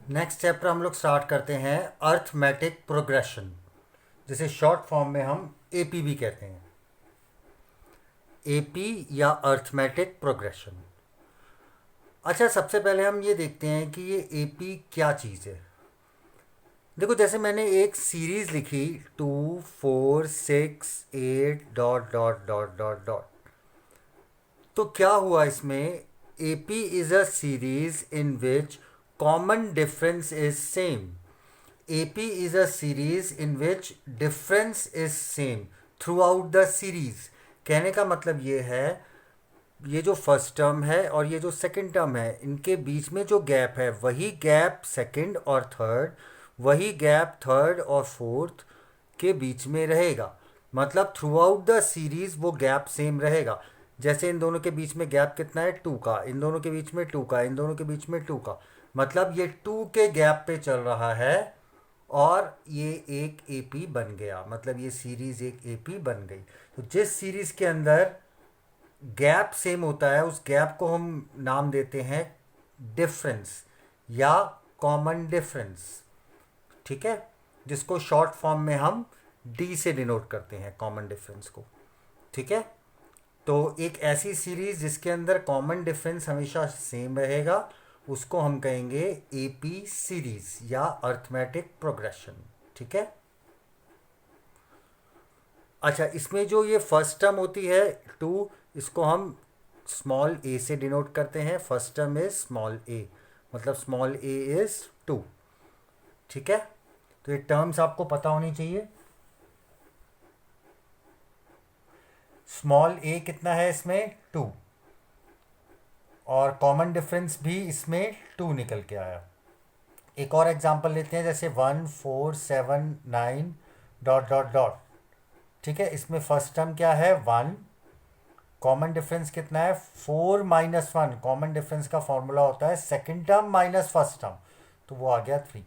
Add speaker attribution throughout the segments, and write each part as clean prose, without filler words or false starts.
Speaker 1: Next chapter हम लोग start करते हैं अर्थमेटिक प्रोग्रेशन, जिसे शॉर्ट फॉर्म में हम एपी भी कहते हैं। एपी या अर्थमेटिक प्रोग्रेशन। अच्छा, सबसे पहले हम ये देखते हैं कि ये एपी क्या चीज़ है। देखो, जैसे मैंने एक सीरीज लिखी 2 4 6 8 dot dot dot dot dot, तो क्या हुआ इसमें? AP is a series in which common difference is same. AP is a series in which difference is same throughout the series। कहने का मतलब ये है, ये जो फर्स्ट टर्म है और ये जो सेकंड टर्म है, इनके बीच में जो गैप है वही गैप सेकंड और थर्ड, वही गैप थर्ड और फोर्थ के बीच में रहेगा। मतलब थ्रू आउट द सीरीज वो गैप सेम रहेगा। जैसे इन दोनों के बीच में गैप कितना है? 2 का। इन दोनों के बीच में 2 का। इन दोनों के बीच में 2 का। मतलब ये 2 के गैप पे चल रहा है और ये एक एपी बन गया। मतलब ये सीरीज एक एपी बन गई। तो जिस सीरीज के अंदर गैप सेम होता है उस गैप को हम नाम देते हैं डिफरेंस या कॉमन डिफरेंस। ठीक है, जिसको शॉर्ट फॉर्म में हम डी से डिनोट करते हैं, कॉमन डिफरेंस को। ठीक है, तो एक ऐसी सीरीज जिसके अंदर कॉमन डिफरेंस हमेशा सेम रहेगा उसको हम कहेंगे एपी सीरीज या अर्थमेटिक प्रोग्रेशन। ठीक है। अच्छा, इसमें जो ये फर्स्ट टर्म होती है 2, इसको हम स्मॉल ए से डिनोट करते हैं। फर्स्ट टर्म इज स्मॉल ए, मतलब स्मॉल ए इज 2। ठीक है, तो ये टर्म्स आपको पता होनी चाहिए। स्मॉल ए कितना है इसमें? 2। और कॉमन डिफरेंस भी इसमें 2 निकल के आया। एक और एग्जांपल लेते हैं, जैसे 1 4 7 9 डॉट डॉट डॉट। ठीक है, इसमें फर्स्ट टर्म क्या है? 1। कॉमन डिफरेंस कितना है? 4 माइनस 1। कॉमन डिफरेंस का फॉर्मूला होता है second term minus first term, तो वो आ गया 3।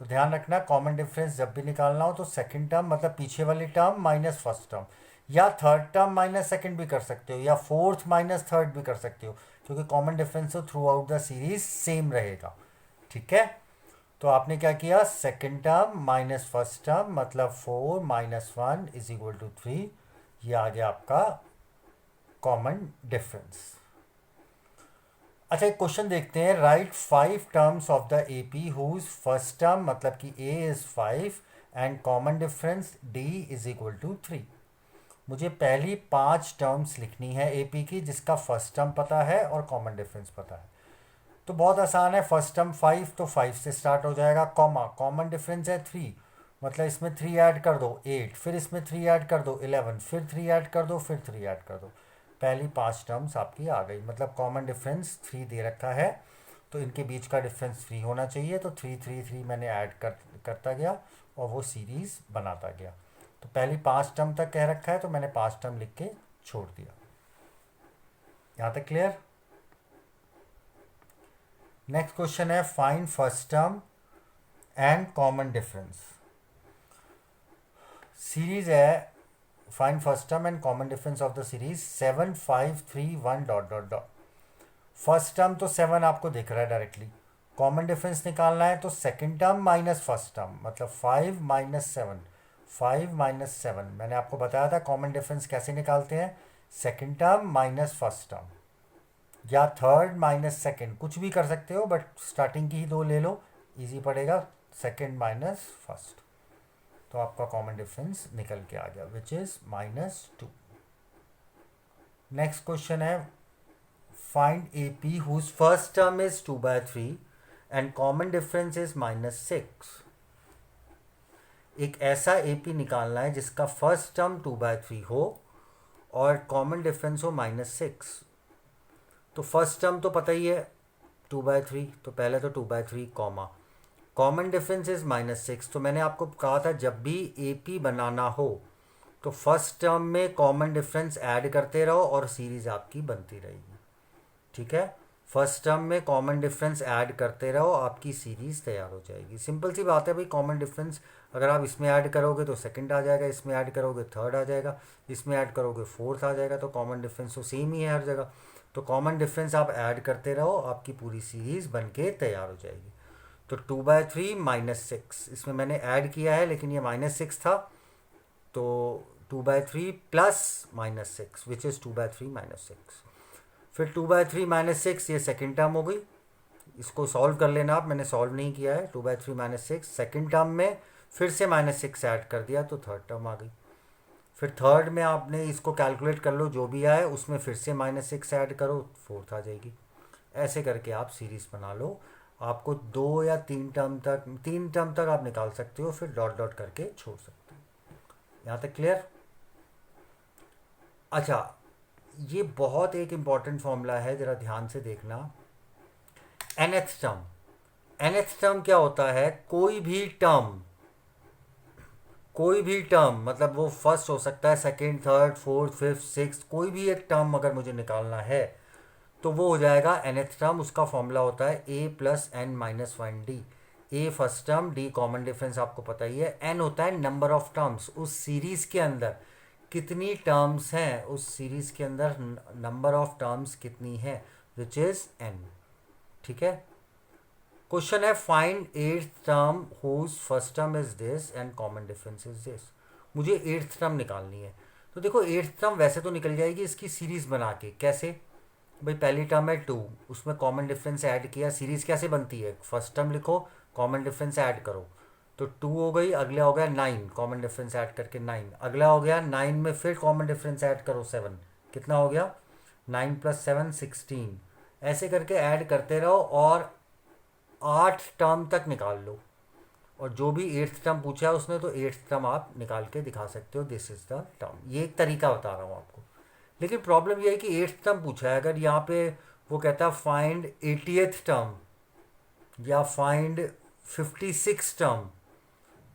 Speaker 1: तो ध्यान रखना, कॉमन डिफरेंस जब भी निकालना हो तो सेकंड टर्म मतलब पीछे वाली टर्म माइनस फर्स्ट टर्म, या थर्ड टर्म माइनस सेकंड भी कर सकते हो, या फोर्थ माइनस थर्ड भी कर सकते हो, क्योंकि कॉमन डिफरेंस तो through out the series same रहेगा। ठीक है, तो आपने क्या किया? Second term minus first term मतलब 4 माइनस 1 इज इक्वल टू 3। ये आ गया आपका कॉमन डिफरेंस। अच्छा, एक क्वेश्चन देखते हैं। Write 5 terms of the AP whose first term मतलब कि A is 5 and common difference D is equal to 3। मुझे पहली 5 टर्म्स लिखनी है एपी की जिसका फर्स्ट टर्म पता है और कॉमन डिफरेंस पता है। तो बहुत आसान है। फर्स्ट टर्म 5, तो 5 से स्टार्ट हो जाएगा, कॉमा कॉमन डिफरेंस है 3, मतलब इसमें 3 ऐड कर दो 8, फिर इसमें 3 ऐड कर दो 11, फिर 3 ऐड कर दो, फिर 3 ऐड कर दो। पहली 5 टर्म्स आपकी आ गई। मतलब कॉमन डिफरेंस 3 दे रखा है, तो इनके बीच का डिफरेंस 3 होना चाहिए। तो 3 3 3 मैंने ऐड करता गया और वो सीरीज बनाता गया। तो पहली 5 टर्म तक कह रखा है तो मैंने 5 टर्म लिख के छोड़ दिया। यहाँ तक क्लियर? नेक्स्ट क्वेश्चन है find first term and common difference. Series है find first term and common difference of the series 7 5 3 1 dot dot dot. First term तो 7 आपको दिख रहा है डायरेक्टली। कॉमन डिफरेंस निकालना है तो second term minus first term मतलब 5 माइनस 7। 5 माइनस 7 मैंने आपको बताया था कॉमन डिफरेंस कैसे निकालते हैं। Second term minus first term या थर्ड माइनस सेकंड, कुछ भी कर सकते हो, बट स्टार्टिंग की ही 2 ले लो, इजी पड़ेगा। सेकंड माइनस फर्स्ट, तो आपका कॉमन डिफरेंस निकल के आ गया विच इज -2। नेक्स्ट क्वेश्चन है find a p whose first term is 2/3 and common difference is -6। एक ऐसा ए पी निकालना है जिसका फर्स्ट टर्म 2/3 हो और कॉमन डिफरेंस हो -6। तो फर्स्ट टर्म तो पता ही है 2/3, तो पहले तो 2/3 कॉमा कॉमन डिफरेंस इज -6। तो मैंने आपको कहा था जब भी ए पी बनाना हो तो फर्स्ट टर्म में कॉमन डिफरेंस ऐड करते रहो और सीरीज आपकी बनती रहेगी। ठीक है, फर्स्ट टर्म में कॉमन डिफरेंस ऐड करते रहो, आपकी सीरीज तैयार हो जाएगी। सिंपल सी बात है भाई, कॉमन डिफरेंस अगर आप इसमें ऐड करोगे तो सेकंड आ जाएगा, इसमें ऐड करोगे थर्ड आ जाएगा, इसमें ऐड करोगे फोर्थ आ जाएगा। तो कॉमन डिफरेंस तो सेम ही है हर जगह। तो कॉमन डिफरेंस आप ऐड करते रहो, आपकी पूरी सीरीज बन के तैयार हो जाएगी। तो 2/3 -6, इसमें मैंने ऐड किया है लेकिन ये -6 था, तो 2/3 प्लस -6 विच इज़ 2/3 -6। फिर 2/3 -6 ये सेकेंड टर्म हो गई, इसको सॉल्व कर लेना आप, मैंने सॉल्व नहीं किया है। 2/3 -6 सेकेंड टर्म में फिर से -6 ऐड कर दिया तो थर्ड टर्म आ गई। फिर थर्ड में आपने इसको कैलकुलेट कर लो, जो भी आए उसमें फिर से -6 ऐड करो, फोर्थ आ जाएगी। ऐसे करके आप सीरीज बना लो। आपको 2 या 3 टर्म तक आप निकाल सकते हो, फिर डॉट डॉट करके छोड़ सकते हो। यहाँ तक क्लियर? अच्छा, ये बहुत एक इम्पॉर्टेंट फॉर्मूला है, ज़रा ध्यान से देखना। nth टर्म, nth टर्म क्या होता है? कोई भी टर्म मतलब वो फर्स्ट हो सकता है, second, third, fourth, fifth, six, कोई भी एक टर्म अगर मुझे निकालना है तो वो हो जाएगा nth टर्म। उसका फॉर्मूला होता है a plus N minus 1d। a first term, d common difference आपको पता ही है, n होता है नंबर ऑफ टर्म्स। उस सीरीज के अंदर कितनी टर्म्स हैं, उस सीरीज के अंदर नंबर ऑफ टर्म्स कितनी है, विच इज n। ठीक है। क्वेश्चन है find eighth term whose first term is this and common difference is this. मुझे एट्थ टर्म निकालनी है। तो देखो एट्थ टर्म वैसे तो निकल जाएगी इसकी सीरीज बना के। कैसे भाई? पहली टर्म है 2, उसमें कॉमन डिफरेंस ऐड किया। सीरीज कैसे बनती है? फर्स्ट टर्म लिखो, कॉमन डिफरेंस ऐड करो, तो 2 हो गई। अगला हो गया 9, कॉमन डिफरेंस ऐड करके 9। अगला हो गया 9 में फिर कॉमन डिफरेंस ऐड करो 7, कितना हो गया? 9 + 7 16। ऐसे करके ऐड करते रहो और 8 टर्म तक निकाल लो। और जो भी एट्थ टर्म पूछा है उसने, तो एट्थ टर्म आप निकाल के दिखा सकते हो, दिस इज द टर्म। ये एक तरीका बता रहा हूँ आपको। लेकिन प्रॉब्लम ये है कि एट्थ टर्म पूछा है, अगर यहाँ पे वो कहता है फाइंड 80th टर्म या फाइंड 56 टर्म,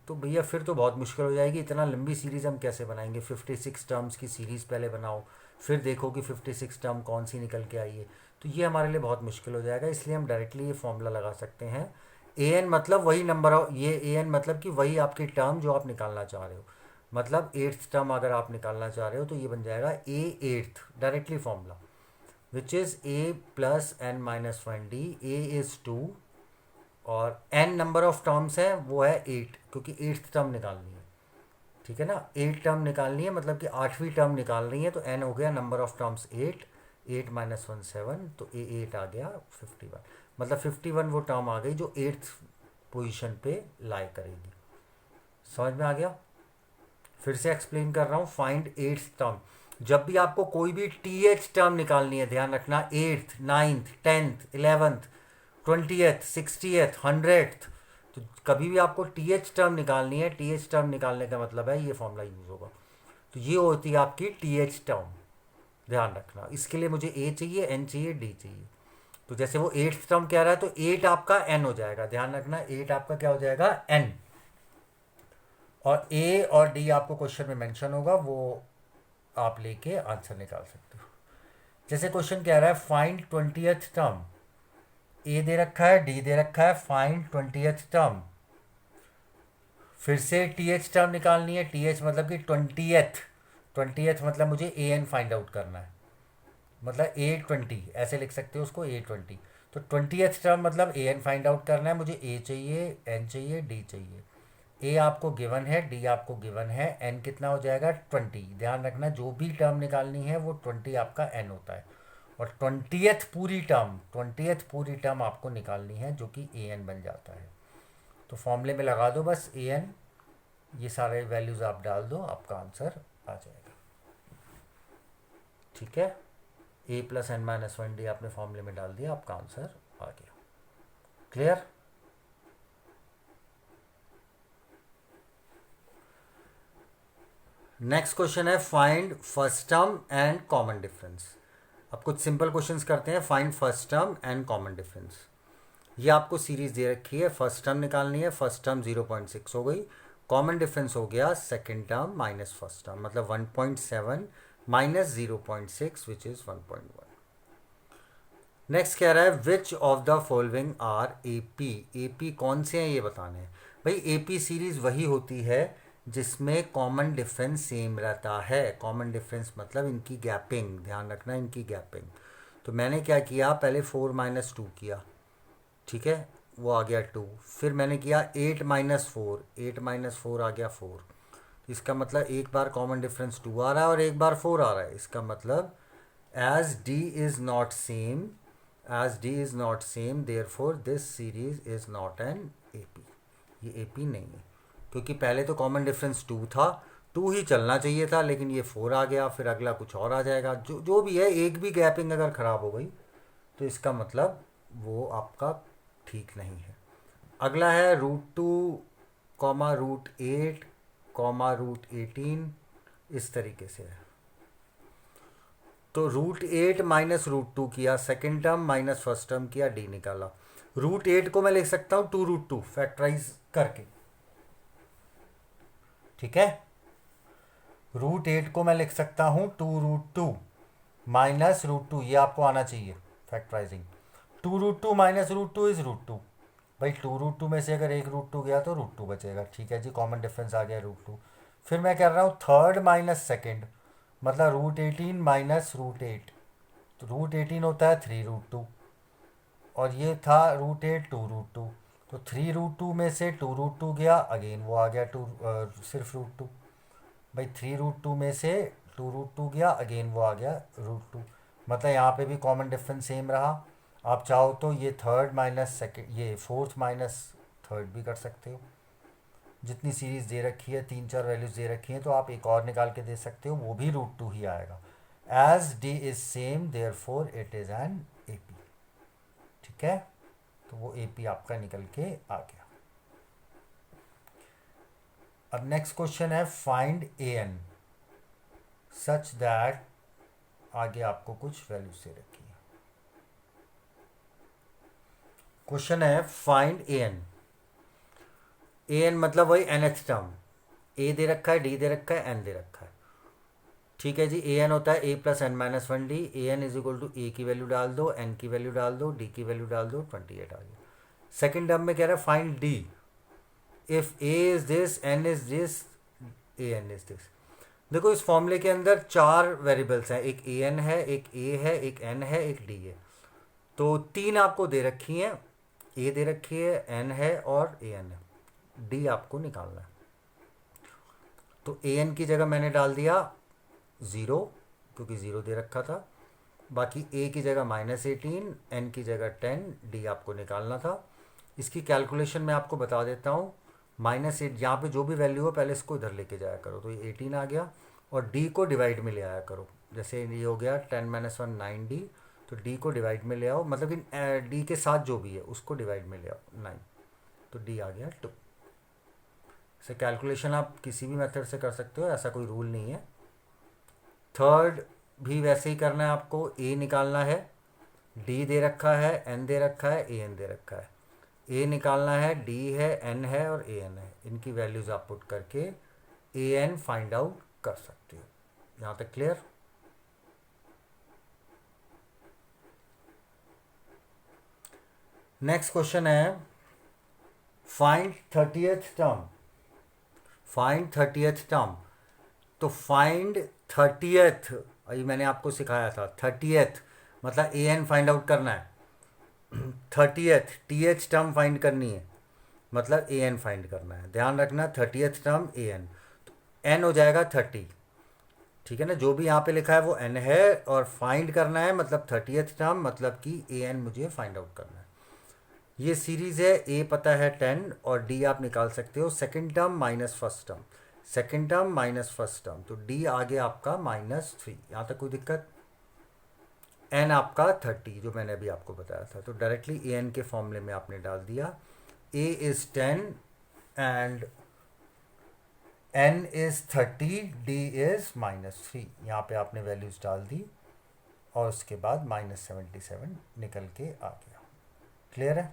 Speaker 1: तो भैया फिर तो बहुत मुश्किल हो जाएगी। इतना लंबी सीरीज़ हम कैसे बनाएंगे? 56 टर्म्स की सीरीज़ पहले बनाओ, फिर देखो कि 56 टर्म कौन सी निकल के आई है, तो ये हमारे लिए बहुत मुश्किल हो जाएगा। इसलिए हम डायरेक्टली ये फॉर्मूला लगा सकते हैं। ए एन मतलब वही नंबर ऑफ, ये ए एन मतलब कि वही आपकी टर्म जो आप निकालना चाह रहे हो। मतलब एट्थ टर्म अगर आप निकालना चाह रहे हो तो ये बन जाएगा A eighth, directly formula, which is A plus N minus 1d। A is 2 और n नंबर ऑफ टर्म्स है वो है 8, क्योंकि एट्थ टर्म निकालनी है। ठीक है ना? 8 टर्म निकालनी है, मतलब कि 8वीं टर्म निकाल रही है, तो n हो गया नंबर ऑफ टर्म्स 8, 8 - 1 7, तो ए 8 आ गया 51। मतलब 51 वो टर्म आ गई जो एट्थ पोजीशन पे लाई करेगी। समझ में आ गया? फिर से एक्सप्लेन कर रहा हूँ। फाइंड एट्थ टर्म, जब भी आपको कोई भी टी एच टर्म निकालनी है, ध्यान रखना, eighth, 9th, 10th, 11th, 20th, 60th, 100th, तो कभी भी आपको टी एच टर्म निकालनी है, टी एच टर्म निकालने का मतलब है ये फॉर्मूला यूज़ होगा। तो ये होती है आपकी टी एच टर्म, ध्यान रखना। इसके लिए मुझे ए चाहिए, एन चाहिए, डी चाहिए। तो जैसे वो एट्थ टर्म कह रहा है, तो 8 आपका एन हो जाएगा, ध्यान रखना, 8 आपका क्या हो जाएगा? एन। और ए और डी आपको क्वेश्चन में मेंशन होगा, वो आप लेके आंसर निकाल सकते हो। जैसे क्वेश्चन कह रहा है फाइंड 20th टर्म, ए दे रखा है, डी दे रखा है, फाइंड 20th टर्म। फिर से टी एच टर्म निकालनी है, टी एच मतलब कि 20th मतलब मुझे ए एन फाइंड आउट करना है, मतलब A20 ऐसे लिख सकते हो उसको, A20। तो 20th टर्म मतलब ए एन फाइंड आउट करना है मुझे। ए चाहिए, एन चाहिए, डी चाहिए। ए आपको गिवन है, डी आपको गिवन है, एन कितना हो जाएगा? 20। ध्यान रखना, जो भी टर्म निकालनी है वो 20 आपका एन होता है। और 20th पूरी टर्म आपको निकालनी है, जो कि ए एन बन जाता है। तो फॉर्मूले में लगा दो बस ए एन, ये सारे वैल्यूज़ आप डाल दो, आपका आंसर आ जाएगा। ठीक है? A plus N minus 1d आपने फॉर्मूले में डाल दिया, आपका आंसर आ गया। क्लियर? नेक्स्ट क्वेश्चन है find first term and common difference. अब कुछ सिंपल क्वेश्चंस करते हैं। Find first term and common difference. ये आपको सीरीज दे रखी है, फर्स्ट टर्म निकालनी है। फर्स्ट टर्म 0.6 हो गई, कॉमन डिफरेंस हो गया second term minus first term, मतलब 1.7 माइनस 0.6 विच इज़ 1.1। नेक्स्ट कह रहा है which of the following are a p. A p कौन से हैं ये बताने हैं। भाई ए पी सीरीज़ वही होती है जिसमें कॉमन डिफरेंस सेम रहता है। कॉमन डिफरेंस मतलब इनकी गैपिंग, ध्यान रखना इनकी गैपिंग। तो मैंने क्या किया, पहले 4 - 2 किया, ठीक है, वो आ गया 2। फिर मैंने किया 8 - 4, 8 - 4 आ गया 4। इसका मतलब एक बार कॉमन डिफरेंस 2 आ रहा है और एक बार 4 आ रहा है। इसका मतलब as d is not same, as d is not same therefore this series is not an AP. ये एपी नहीं है क्योंकि पहले तो कॉमन डिफरेंस 2 था, 2 ही चलना चाहिए था, लेकिन ये 4 आ गया, फिर अगला कुछ और आ जाएगा। जो जो भी है, एक भी गैपिंग अगर ख़राब हो गई तो इसका मतलब वो आपका ठीक नहीं है। अगला है √2, √8, √18, इस तरीके से है। तो √8 माइनस √2 किया, second term minus first term किया, डी निकाला। √8 को मैं लिख सकता हूँ 2√2 फैक्टराइज करके, ठीक है। √8 को मैं लिख सकता हूँ 2√2 माइनस √2, ये आपको आना चाहिए फैक्टराइजिंग। 2√2 minus √2 is √2। भाई 2√2 में से अगर एक √2 गया तो √2 बचेगा, ठीक है जी, कॉमन डिफरेंस आ गया √2। फिर मैं कर रहा हूँ थर्ड माइनस सेकेंड, मतलब √18 माइनस √8। तो √18 होता है 3√2 और ये था √8 2√2। तो 3√2 में से 2√2 गया, अगेन वो आ गया सिर्फ √2। भाई 3√2 में से 2√2 गया, अगेन वो आ गया √2। मतलब यहाँ पे भी कॉमन डिफरेंस सेम रहा। आप चाहो तो ये थर्ड माइनस सेकेंड, ये फोर्थ माइनस थर्ड भी कर सकते हो। जितनी सीरीज दे रखी है, 3 4 वैल्यूज दे रखी हैं, तो आप एक और निकाल के दे सकते हो, वो भी √2 ही आएगा। As d is same therefore it is an a p, ठीक है। तो वो ए पी आपका निकल के आ गया। अब नेक्स्ट क्वेश्चन है find a n such that, आगे आपको कुछ वैल्यूज दे रखी है। क्वेश्चन है find a n. A n मतलब वही nth टर्म, ए दे रखा है, डी दे रखा है, एन दे रखा है, ठीक है जी। ए एन होता है A plus N minus 1 D. A N is equal to A की वैल्यू डाल दो, एन की वैल्यू डाल दो, डी की वैल्यू डाल दो, 28 आ गया। सेकेंड टर्म में कह रहा है find d if a is this, n is this, a N is this. देखो इस फॉर्मूले के अंदर 4 वेरिएबल्स हैं, एक ए एन है, एक ए है, एक एन है, एक डी है। तो 3 आपको दे रखी हैं, ए दे रखी है, एन है और ए एन है। डी आपको निकालना है। तो ए एन की जगह मैंने डाल दिया 0 क्योंकि 0 दे रखा था। बाकी ए की जगह -18, एन की जगह 10, डी आपको निकालना था। इसकी कैलकुलेशन मैं आपको बता देता हूँ। -8 यहाँ पे जो भी वैल्यू हो पहले इसको इधर लेके जाया करो, तो ये 18 आ गया। और डी को डिवाइड में ले आया करो, जैसे ये हो गया 10 - 1 9 डी, तो डी को डिवाइड में ले आओ, मतलब कि डी के साथ जो भी है उसको डिवाइड में ले आओ 9, तो डी आ गया 2। से कैलकुलेशन आप किसी भी मेथड से कर सकते हो, ऐसा कोई रूल नहीं है। थर्ड भी वैसे ही करना है आपको। ए निकालना है, डी दे रखा है, एन दे रखा है, ए एन दे रखा है। ए निकालना है, डी है, एन है और ए एन है। इनकी वैल्यूज आप पुट करके ए एन फाइंड आउट कर सकते हो। यहाँ तक क्लियर? नेक्स्ट क्वेश्चन है find 30th term. Find 30th term. तो फाइंड 30th, अभी मैंने आपको सिखाया था 30th मतलब ए एन फाइंड आउट करना है। 30th TH टर्म फाइंड करनी है, मतलब ए एन फाइंड करना है। ध्यान रखना 30th टर्म ए एन, तो एन हो जाएगा 30, ठीक है ना। जो भी यहाँ पे लिखा है वो एन है और फाइंड करना है मतलब 30th टर्म, मतलब कि ए एन मुझे फाइंड आउट करना है। ये सीरीज है, ए पता है 10 और डी आप निकाल सकते हो second term minus first term, second term minus first term, तो डी आगे आपका -3। यहाँ तक कोई दिक्कत? एन आपका 30 जो मैंने अभी आपको बताया था, तो डायरेक्टली ए एन के फॉर्मूले में आपने डाल दिया। A is 10 and N is 30, D is -3। यहाँ पे आपने वैल्यूज डाल दी और उसके बाद -77 निकल के आ गया। क्लियर है?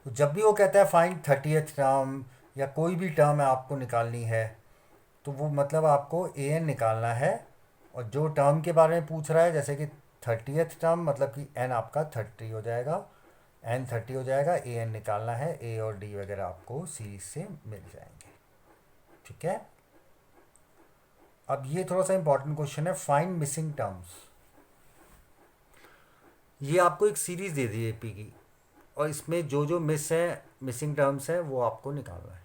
Speaker 1: तो जब भी वो कहता है फाइंड 30th टर्म या कोई भी टर्म है आपको निकालनी है, तो वो मतलब आपको ए एन निकालना है। और जो टर्म के बारे में पूछ रहा है, जैसे कि 30th टर्म मतलब कि एन आपका 30 हो जाएगा, एन 30 हो जाएगा, ए एन निकालना है, ए और डी वगैरह आपको सीरीज से मिल जाएंगे, ठीक है। अब ये थोड़ा सा इंपॉर्टेंट क्वेश्चन है, फाइंड मिसिंग टर्म्स। ये आपको एक सीरीज दे दी एपी की, और इसमें जो जो मिसिंग टर्म्स है वो आपको निकालना है।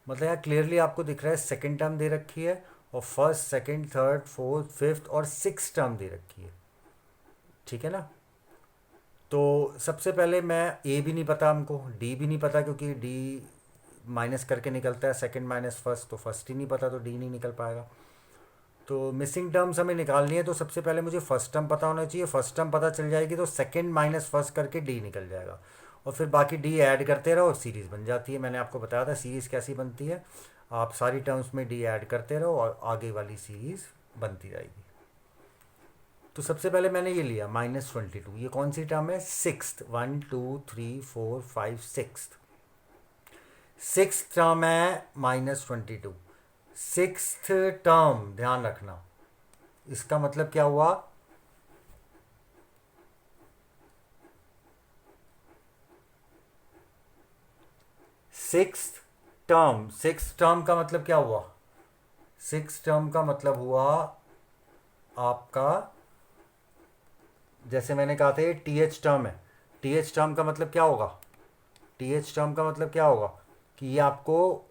Speaker 1: मतलब यहाँ क्लियरली आपको दिख रहा है सेकंड टर्म दे रखी है और first second third fourth fifth और सिक्स टर्म दे रखी है, ठीक है ना। तो सबसे पहले मैं ए भी नहीं पता हमको, डी भी नहीं पता क्योंकि डी माइनस करके निकलता है, सेकंड माइनस फर्स्ट, तो फर्स्ट ही नहीं पता तो डी नहीं निकल पाएगा। तो मिसिंग टर्म्स हमें निकालनी है, तो सबसे पहले मुझे फर्स्ट टर्म पता होना चाहिए। फर्स्ट टर्म पता चल जाएगी तो सेकंड माइनस फर्स्ट करके डी निकल जाएगा और फिर बाकी डी ऐड करते रहो और सीरीज़ बन जाती है। मैंने आपको बताया था सीरीज़ कैसी बनती है, आप सारी टर्म्स में डी ऐड करते रहो और आगे वाली सीरीज़ बनती जाएगी। तो सबसे पहले मैंने ये लिया -22, ये कौन सी टर्म है, सिक्स, 1 2 3 4 5 सिक्स टर्म है -22, सिक्स टर्म, ध्यान रखना इसका मतलब क्या हुआ, सिक्स टर्म का मतलब क्या हुआ, सिक्स टर्म का मतलब हुआ आपका, जैसे मैंने कहा था ये टी एच टर्म है, टी एच टर्म का मतलब क्या होगा, टी एच टर्म का मतलब क्या होगा कि ये आपको,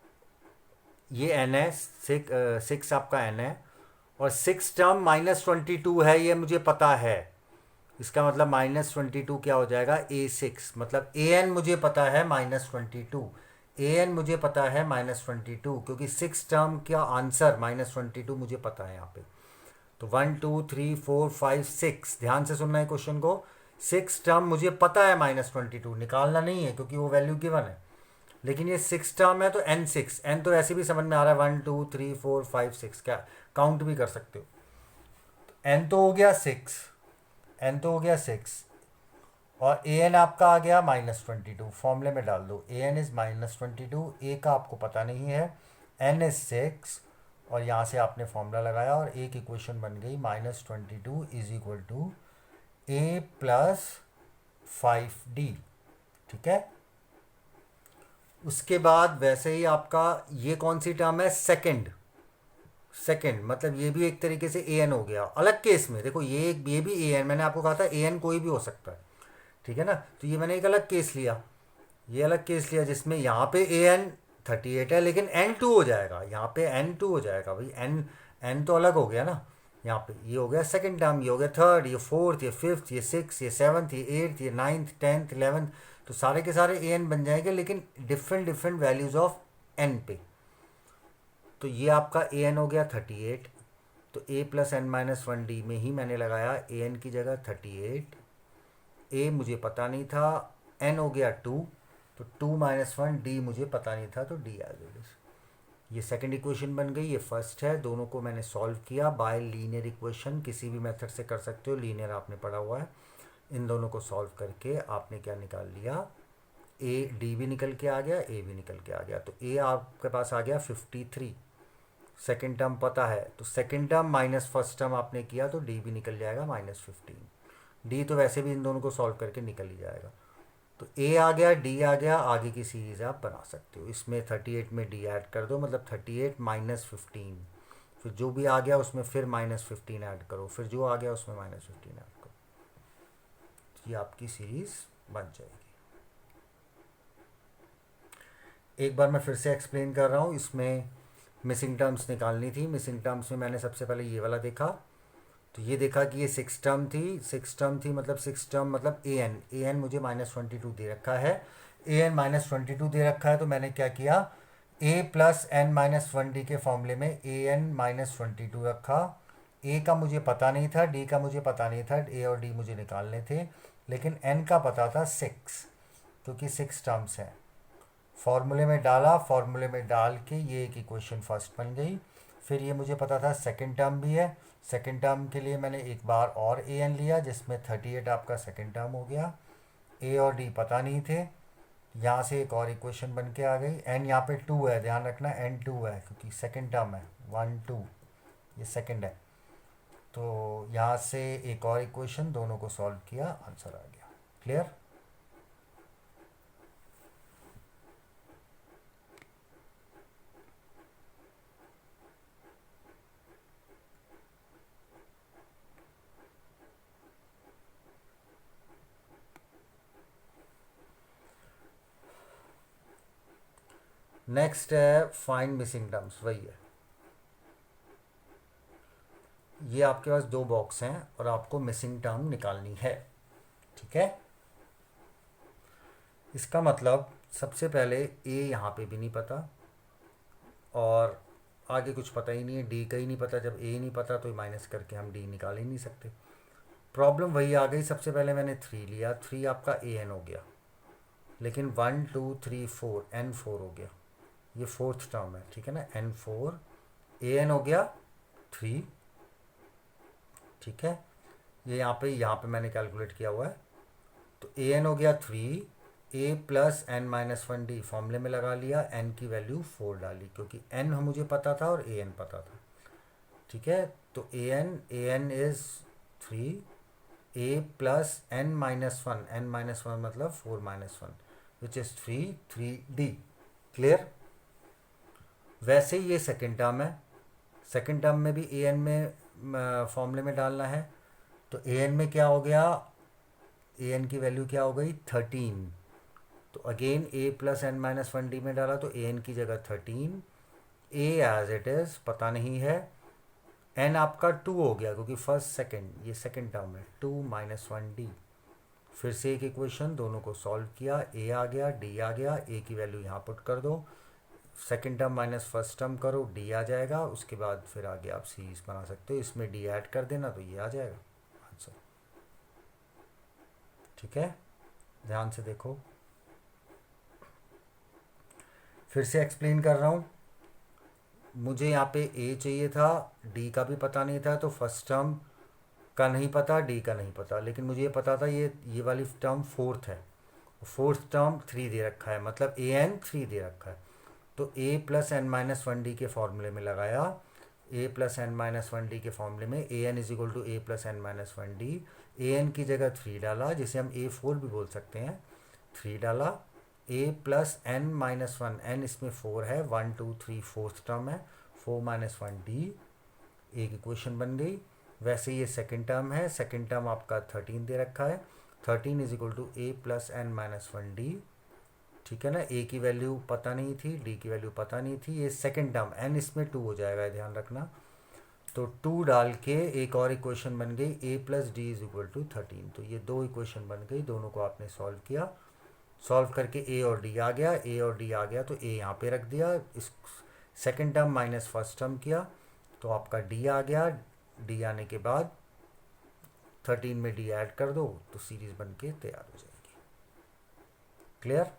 Speaker 1: ये एन है, सिक्स आपका एन है और सिक्स टर्म -22 है, ये मुझे पता है। इसका मतलब -22 क्या हो जाएगा, A6, मतलब ए एन मुझे पता है -22, ए एन मुझे पता है -22 क्योंकि सिक्स टर्म का आंसर -22 मुझे पता है यहाँ पे। तो 1 2 3 4 5 6, ध्यान से सुनना है क्वेश्चन को, सिक्स टर्म मुझे पता है -22, निकालना नहीं है क्योंकि वो वैल्यू गिवन है, लेकिन ये सिक्स टर्म है तो एन सिक्स, एन तो ऐसे भी समझ में आ रहा है 1 2 3 4 5 6, क्या काउंट भी कर सकते हो। एन तो हो गया सिक्स, एन तो हो गया सिक्स और ए एन आपका आ गया -22, फॉर्मूले में डाल दो, ए एन इज़ -22, ए का आपको पता नहीं है, एन इज़ सिक्स और यहाँ से आपने फॉर्मूला लगाया और एक इक्वेशन बन गई -22 is equal to A plus 5D, ठीक है। उसके बाद वैसे ही आपका ये कौन सी टर्म है, सेकंड, सेकंड मतलब ये भी एक तरीके से ए एन हो गया, अलग केस में देखो ये भी ए एन, मैंने आपको कहा था ए एन कोई भी हो सकता है, ठीक है ना। तो ये मैंने एक अलग केस लिया, ये अलग केस लिया जिसमें यहाँ पे ए एन 38 है लेकिन एन टू हो जाएगा, यहाँ पे एन टू हो जाएगा भाई, एन एन तो अलग हो गया ना। यहाँ पे ये हो गया सेकंड टर्म, ये हो गया थर्ड, ये फोर्थ, ये फिफ्थ, ये सिक्स, ये सेवन्थ, ये एट्थ, ये नाइन्थ, टेंथ, 11th, तो सारे के सारे ए एन बन जाएंगे लेकिन different different values of n पे। तो ये आपका ए एन हो गया 38, तो A plus N minus 1D में ही मैंने लगाया ए एन की जगह 38, ए मुझे पता नहीं था, एन हो गया 2, तो 2 - 1 डी मुझे पता नहीं था तो डी एज इट इज। ये सेकंड इक्वेशन बन गई, ये फर्स्ट है, दोनों को मैंने सॉल्व किया बाय लीनियर इक्वेशन, किसी भी मेथड से कर सकते हो, लीनियर आपने पढ़ा हुआ है। इन दोनों को सॉल्व करके आपने क्या निकाल लिया, ए डी भी निकल के आ गया, ए भी निकल के आ गया, तो ए आपके पास आ गया 53, सेकेंड टर्म पता है तो second term minus first term आपने किया तो डी भी निकल जाएगा -15, डी तो वैसे भी इन दोनों को सॉल्व करके निकल ही जाएगा। तो ए आ गया, डी आ गया, आगे की सीरीज आप बना सकते हो, इसमें 38 में डी ऐड कर दो, मतलब 38 -15, फिर जो भी आ गया उसमें फिर -15 ऐड करो, फिर जो आ गया उसमें -15 ऐड करो, तो ये आपकी सीरीज बन जाएगी। एक बार मैं फिर से एक्सप्लेन कर रहा हूँ, इसमें मिसिंग टर्म्स निकालनी थी, मिसिंग टर्म्स में मैंने सबसे पहले ये वाला देखा, तो ये देखा कि ये सिक्स टर्म थी, सिक्स टर्म थी मतलब सिक्स टर्म मतलब ए एन मुझे -22 दे रखा है, ए एन -22 दे रखा है, तो मैंने क्या किया, ए प्लस एन -1D के फॉर्मूले में ए एन -22 रखा, ए का मुझे पता नहीं था, डी का मुझे पता नहीं था, ए और डी मुझे निकालने थे, लेकिन एन का पता था सिक्स, क्योंकि सिक्स टर्म्स हैं, फॉर्मूले में डाला, फॉर्मूले में डाल के ये एक इक्वेशन फर्स्ट बन गई। फिर ये मुझे पता था सेकंड टर्म भी है, सेकंड टर्म के लिए मैंने एक बार और ए एन लिया जिसमें 38 आपका सेकंड टर्म हो गया, ए और डी पता नहीं थे, यहाँ से एक और इक्वेशन बन के आ गई, एन यहाँ पे 2 है, ध्यान रखना एन 2 है क्योंकि सेकंड टर्म है, 1 2 ये सेकंड है, तो यहाँ से एक और इक्वेशन, दोनों को सॉल्व किया, आंसर आ गया। क्लियर। नेक्स्ट है फाइंड मिसिंग टर्म्स, वही है। ये आपके पास दो बॉक्स हैं और आपको मिसिंग टर्म निकालनी है, ठीक है। इसका मतलब सबसे पहले ए यहाँ पे भी नहीं पता और आगे कुछ पता ही नहीं है, डी का ही नहीं पता। जब ए नहीं पता तो माइनस करके हम डी निकाल ही नहीं सकते। प्रॉब्लम वही आ गई, सबसे पहले मैंने 3 लिया, 3 आपका ए एन हो गया, लेकिन 1 2 3 4 एन 4 हो गया, ये फोर्थ टर्म है, ठीक है ना। एन 4 ए एन हो गया 3, ठीक है। ये यहाँ पे मैंने कैलकुलेट किया हुआ है, तो ए एन हो गया 3, A plus N minus 1 D फॉर्मूले में लगा लिया, एन की वैल्यू 4 डाली क्योंकि एन मुझे पता था और ए एन पता था, ठीक है। तो A N is 3, A plus N minus 1, N minus 1 मतलब 4 minus 1 which is 3 D. Clear. वैसे ही ये सेकेंड टर्म है, सेकेंड टर्म में भी ए एन में फॉर्मूले में डालना है। तो ए एन में क्या हो गया, ए एन की वैल्यू क्या हो गई 13, तो अगेन ए प्लस एन माइनस 1 डी में डाला तो ए एन की जगह 13, ए एज इट इज़ पता नहीं है, एन आपका 2 हो गया क्योंकि फर्स्ट सेकेंड ये सेकेंड टर्म है, 2 माइनस 1 डी। फिर से एक इक्वेशन, दोनों को सॉल्व किया, ए आ गया डी आ गया, ए की वैल्यू यहाँ पुट कर दो, second term minus first term करो, डी आ जाएगा। उसके बाद फिर आगे आप सीरीज बना सकते हो, इसमें डी ऐड कर देना तो ये आ जाएगा आंसर, ठीक है। ध्यान से देखो, फिर से एक्सप्लेन कर रहा हूँ। मुझे यहाँ पे ए चाहिए था, डी का भी पता नहीं था, तो फर्स्ट टर्म का नहीं पता, डी का नहीं पता, लेकिन मुझे ये पता था ये वाली टर्म फोर्थ है, फोर्थ टर्म 3 दे रखा है, मतलब ए एन 3 दे रखा है। तो A plus N minus 1 D के फॉर्मूले में लगाया, A plus N minus 1 D के फॉर्मूले में A N is equal to A plus N minus 1 D, A N की जगह 3 डाला, जिसे हम ए 4 भी बोल सकते हैं, 3 डाला, ए प्लस एन माइनस 1, एन इसमें 4 है, 1 2 3 फोर्थ टर्म है, 4 माइनस 1 डी, एक इक्वेशन बन गई। वैसे ये सेकेंड टर्म है, सेकेंड टर्म आपका 13 दे रखा है, 13 is equal to A plus N minus 1 d, ठीक है ना। ए की वैल्यू पता नहीं थी, डी की वैल्यू पता नहीं थी, ये सेकेंड टर्म एन इसमें 2 हो जाएगा, ध्यान रखना। तो 2 डाल के एक और इक्वेशन बन गई, A plus D is equal to 13। तो ये दो इक्वेशन बन गई, दोनों को आपने सॉल्व किया, सॉल्व करके ए और डी आ गया, ए और डी आ गया तो ए यहाँ पे रख दिया, इस second term minus first term किया तो आपका डी आ गया, डी आने के बाद 13 में डी ऐड कर दो तो सीरीज बन के तैयार हो जाएगी। क्लियर।